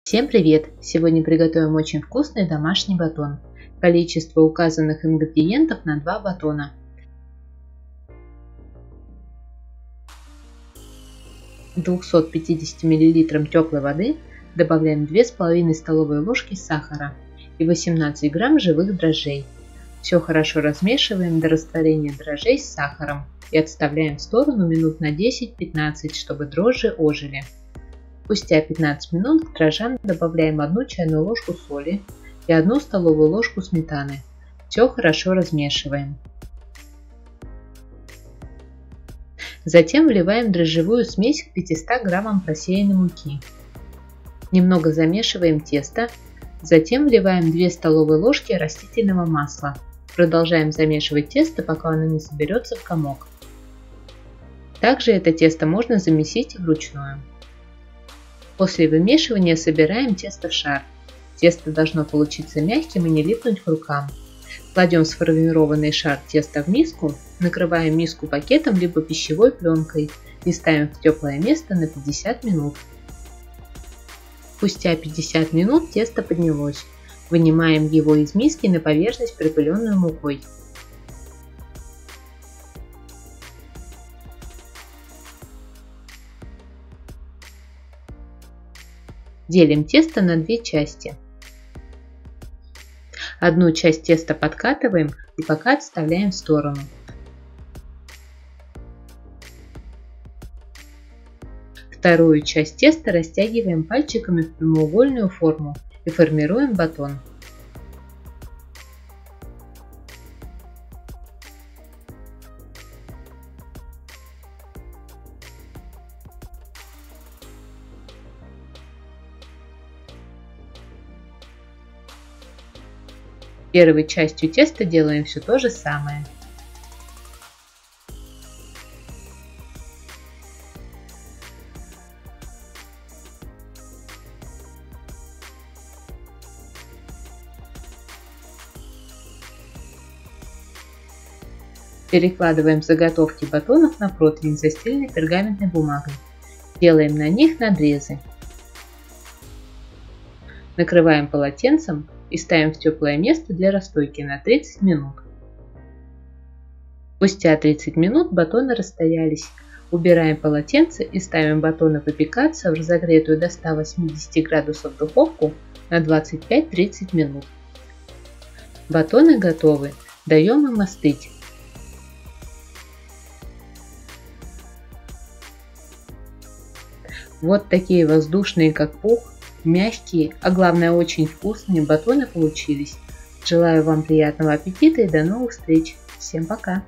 Всем привет! Сегодня приготовим очень вкусный домашний батон. Количество указанных ингредиентов на 2 батона. В 250 мл теплой воды добавляем 2,5 столовые ложки сахара и 18 грамм живых дрожжей. Все хорошо размешиваем до растворения дрожжей с сахаром и отставляем в сторону минут на 10-15, чтобы дрожжи ожили. Спустя 15 минут к дрожжам добавляем 1 чайную ложку соли и 1 столовую ложку сметаны. Все хорошо размешиваем. Затем вливаем дрожжевую смесь к 500 граммам просеянной муки. Немного замешиваем тесто. Затем вливаем 2 столовые ложки растительного масла. Продолжаем замешивать тесто, пока оно не соберется в комок. Также это тесто можно замесить вручную. После вымешивания собираем тесто в шар. Тесто должно получиться мягким и не липнуть к рукам. Кладем сформированный шар теста в миску, накрываем миску пакетом либо пищевой пленкой и ставим в теплое место на 50 минут. Спустя 50 минут тесто поднялось. Вынимаем его из миски на поверхность, припыленную мукой. Делим тесто на 2 части. Одну часть теста подкатываем и пока отставляем в сторону. Вторую часть теста растягиваем пальчиками в прямоугольную форму и формируем батон. Первой частью теста делаем все то же самое. Перекладываем заготовки батонов на противень, застеленный пергаментной бумагой. Делаем на них надрезы. Накрываем полотенцем и ставим в теплое место для расстойки на 30 минут. Спустя 30 минут батоны расстоялись. Убираем полотенце и ставим батоны выпекаться в разогретую до 180 градусов духовку на 25-30 минут. Батоны готовы. Даем им остыть. Вот такие воздушные, как пух, мягкие, а главное очень вкусные батоны получились. Желаю вам приятного аппетита и до новых встреч. Всем пока!